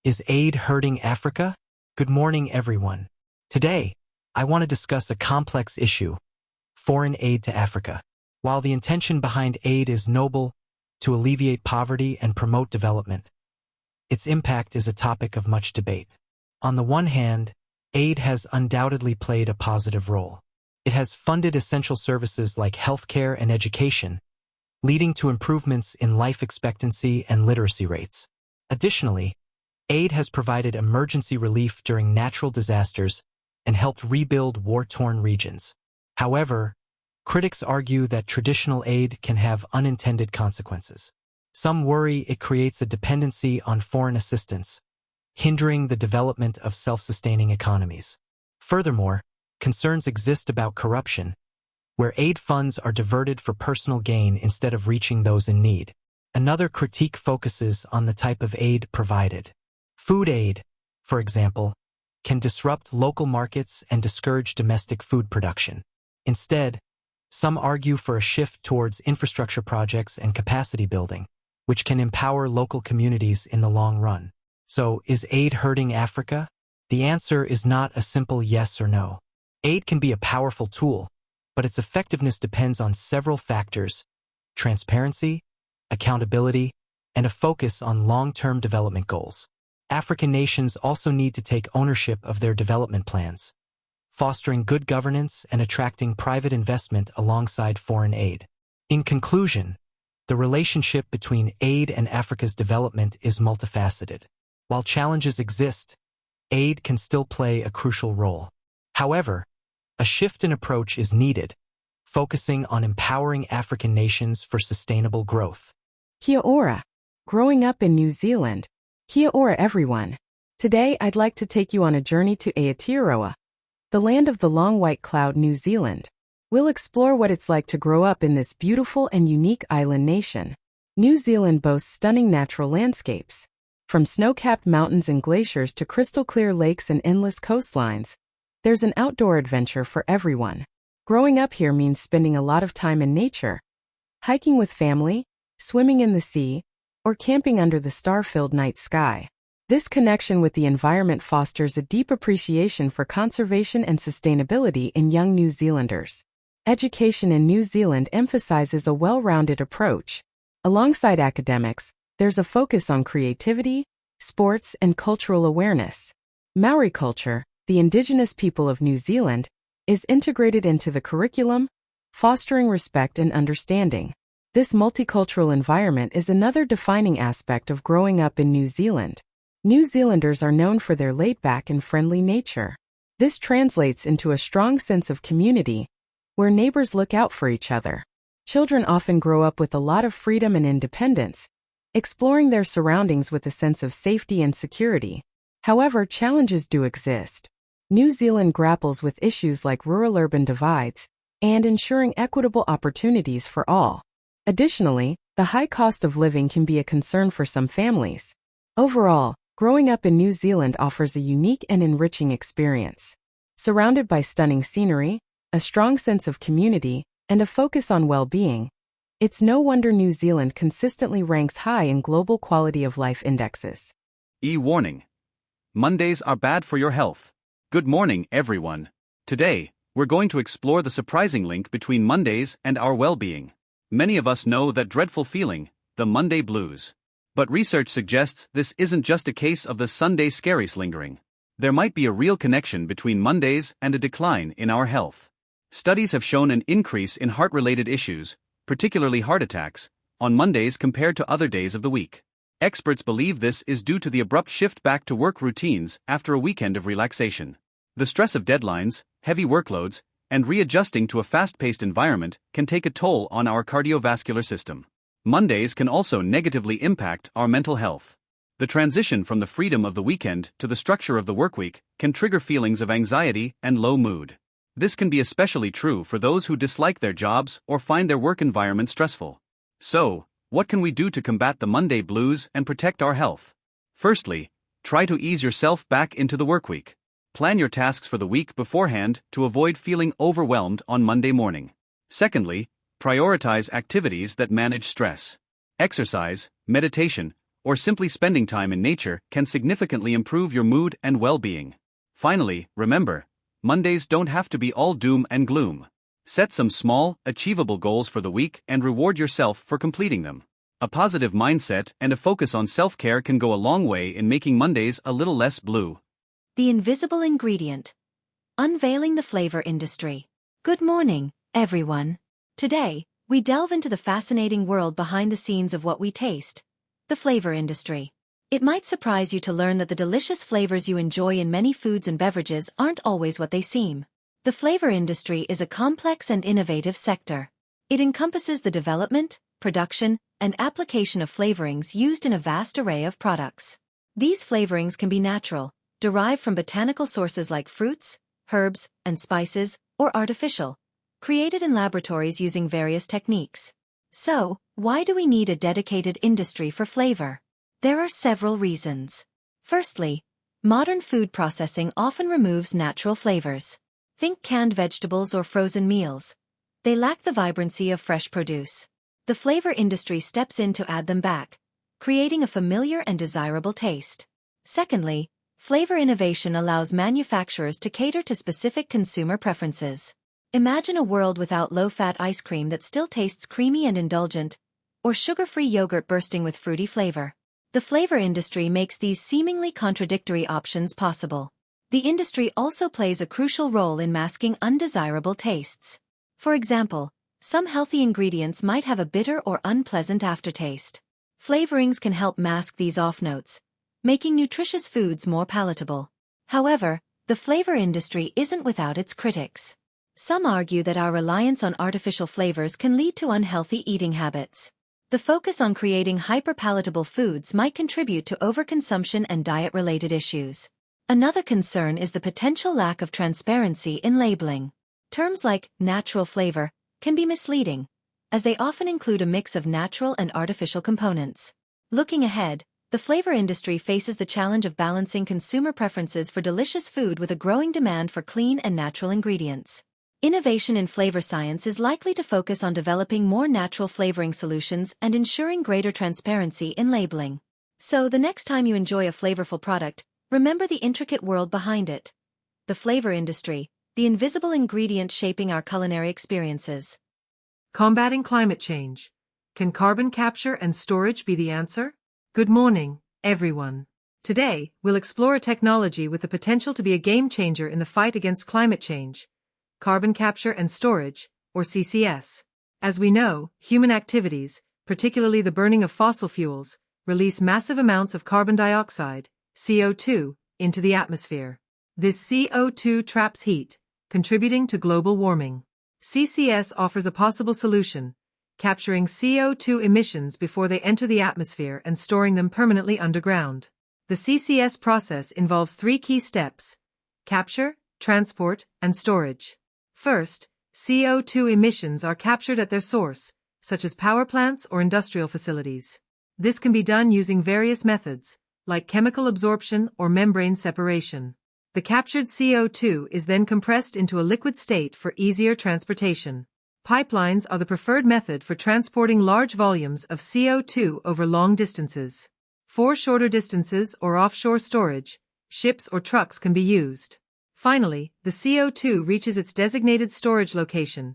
Is aid hurting Africa? Good morning, everyone. Today, I want to discuss a complex issue: foreign aid to Africa. While the intention behind aid is noble, to alleviate poverty and promote development, its impact is a topic of much debate. On the one hand, aid has undoubtedly played a positive role. It has funded essential services like healthcare and education, leading to improvements in life expectancy and literacy rates. Additionally, aid has provided emergency relief during natural disasters and helped rebuild war-torn regions. However, critics argue that traditional aid can have unintended consequences. Some worry it creates a dependency on foreign assistance, hindering the development of self-sustaining economies. Furthermore, concerns exist about corruption, where aid funds are diverted for personal gain instead of reaching those in need. Another critique focuses on the type of aid provided. Food aid, for example, can disrupt local markets and discourage domestic food production. Instead, some argue for a shift towards infrastructure projects and capacity building, which can empower local communities in the long run. So, is aid hurting Africa? The answer is not a simple yes or no. Aid can be a powerful tool, but its effectiveness depends on several factors: transparency, accountability, and a focus on long-term development goals. African nations also need to take ownership of their development plans, fostering good governance and attracting private investment alongside foreign aid. In conclusion, the relationship between aid and Africa's development is multifaceted. While challenges exist, aid can still play a crucial role. However, a shift in approach is needed, focusing on empowering African nations for sustainable growth. Kia ora. Growing up in New Zealand. Kia ora, everyone. Today I'd like to take you on a journey to Aotearoa, the land of the long white cloud, New Zealand. We'll explore what it's like to grow up in this beautiful and unique island nation. New Zealand boasts stunning natural landscapes. From snow-capped mountains and glaciers to crystal-clear lakes and endless coastlines, there's an outdoor adventure for everyone. Growing up here means spending a lot of time in nature, hiking with family, swimming in the sea, or camping under the star-filled night sky. This connection with the environment fosters a deep appreciation for conservation and sustainability in young New Zealanders. Education in New Zealand emphasizes a well-rounded approach. Alongside academics, there's a focus on creativity, sports, and cultural awareness. Maori culture, the indigenous people of New Zealand, is integrated into the curriculum, fostering respect and understanding. This multicultural environment is another defining aspect of growing up in New Zealand. New Zealanders are known for their laid-back and friendly nature. This translates into a strong sense of community, where neighbors look out for each other. Children often grow up with a lot of freedom and independence, exploring their surroundings with a sense of safety and security. However, challenges do exist. New Zealand grapples with issues like rural-urban divides and ensuring equitable opportunities for all. Additionally, the high cost of living can be a concern for some families. Overall, growing up in New Zealand offers a unique and enriching experience. Surrounded by stunning scenery, a strong sense of community, and a focus on well-being, it's no wonder New Zealand consistently ranks high in global quality of life indexes. Warning. Mondays are bad for your health. Good morning, everyone. Today, we're going to explore the surprising link between Mondays and our well-being. Many of us know that dreadful feeling, the Monday blues. But research suggests this isn't just a case of the Sunday scaries lingering. There might be a real connection between Mondays and a decline in our health. Studies have shown an increase in heart-related issues, particularly heart attacks, on Mondays compared to other days of the week. Experts believe this is due to the abrupt shift back to work routines after a weekend of relaxation. The stress of deadlines, heavy workloads, and readjusting to a fast-paced environment can take a toll on our cardiovascular system. Mondays can also negatively impact our mental health. The transition from the freedom of the weekend to the structure of the workweek can trigger feelings of anxiety and low mood. This can be especially true for those who dislike their jobs or find their work environment stressful. So, what can we do to combat the Monday blues and protect our health? Firstly, try to ease yourself back into the workweek. Plan your tasks for the week beforehand to avoid feeling overwhelmed on Monday morning. Secondly, prioritize activities that manage stress. Exercise, meditation, or simply spending time in nature can significantly improve your mood and well-being. Finally, remember, Mondays don't have to be all doom and gloom. Set some small, achievable goals for the week and reward yourself for completing them. A positive mindset and a focus on self-care can go a long way in making Mondays a little less blue. The invisible ingredient. Unveiling the flavor industry. Good morning, everyone. Today, we delve into the fascinating world behind the scenes of what we taste, the flavor industry. It might surprise you to learn that the delicious flavors you enjoy in many foods and beverages aren't always what they seem. The flavor industry is a complex and innovative sector. It encompasses the development, production, and application of flavorings used in a vast array of products. These flavorings can be natural, derived from botanical sources like fruits, herbs, and spices, or artificial, created in laboratories using various techniques. So, why do we need a dedicated industry for flavor? There are several reasons. Firstly, modern food processing often removes natural flavors. Think canned vegetables or frozen meals. They lack the vibrancy of fresh produce. The flavor industry steps in to add them back, creating a familiar and desirable taste. Secondly, flavor innovation allows manufacturers to cater to specific consumer preferences. Imagine a world without low-fat ice cream that still tastes creamy and indulgent, or sugar-free yogurt bursting with fruity flavor. The flavor industry makes these seemingly contradictory options possible. The industry also plays a crucial role in masking undesirable tastes. For example, some healthy ingredients might have a bitter or unpleasant aftertaste. Flavorings can help mask these off-notes, making nutritious foods more palatable. However, the flavor industry isn't without its critics. Some argue that our reliance on artificial flavors can lead to unhealthy eating habits. The focus on creating hyper-palatable foods might contribute to overconsumption and diet-related issues. Another concern is the potential lack of transparency in labeling. Terms like natural flavor can be misleading, as they often include a mix of natural and artificial components. Looking ahead, the flavor industry faces the challenge of balancing consumer preferences for delicious food with a growing demand for clean and natural ingredients. Innovation in flavor science is likely to focus on developing more natural flavoring solutions and ensuring greater transparency in labeling. So, the next time you enjoy a flavorful product, remember the intricate world behind it. The flavor industry, the invisible ingredient shaping our culinary experiences. Combating climate change. Can carbon capture and storage be the answer? Good morning, everyone. Today, we'll explore a technology with the potential to be a game changer in the fight against climate change. Carbon capture and storage, or CCS. As we know, human activities, particularly the burning of fossil fuels, release massive amounts of carbon dioxide, CO2, into the atmosphere. This CO2 traps heat, contributing to global warming. CCS offers a possible solution, capturing CO2 emissions before they enter the atmosphere and storing them permanently underground. The CCS process involves three key steps: capture, transport, and storage. First, CO2 emissions are captured at their source, such as power plants or industrial facilities. This can be done using various methods, like chemical absorption or membrane separation. The captured CO2 is then compressed into a liquid state for easier transportation. Pipelines are the preferred method for transporting large volumes of CO2 over long distances. For shorter distances or offshore storage, ships or trucks can be used. Finally, the CO2 reaches its designated storage location: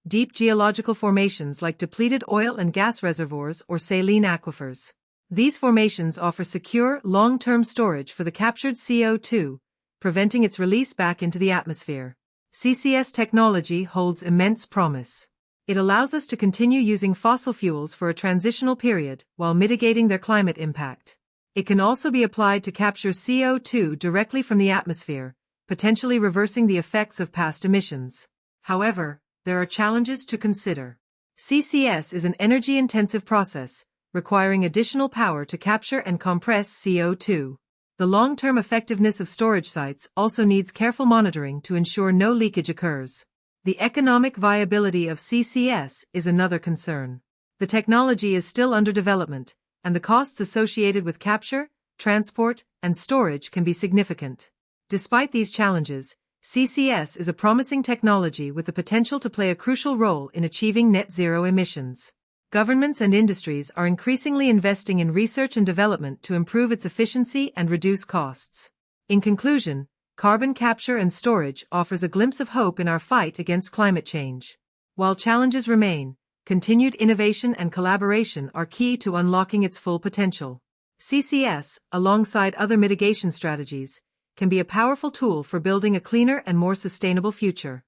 deep geological formations like depleted oil and gas reservoirs or saline aquifers. These formations offer secure, long-term storage for the captured CO2, preventing its release back into the atmosphere. CCS technology holds immense promise. It allows us to continue using fossil fuels for a transitional period while mitigating their climate impact. It can also be applied to capture CO2 directly from the atmosphere, potentially reversing the effects of past emissions. However, there are challenges to consider. CCS is an energy-intensive process, requiring additional power to capture and compress CO2. The long-term effectiveness of storage sites also needs careful monitoring to ensure no leakage occurs. The economic viability of CCS is another concern. The technology is still under development, and the costs associated with capture, transport, and storage can be significant. Despite these challenges, CCS is a promising technology with the potential to play a crucial role in achieving net zero emissions. Governments and industries are increasingly investing in research and development to improve its efficiency and reduce costs. In conclusion, carbon capture and storage offers a glimpse of hope in our fight against climate change. While challenges remain, continued innovation and collaboration are key to unlocking its full potential. CCS, alongside other mitigation strategies, can be a powerful tool for building a cleaner and more sustainable future.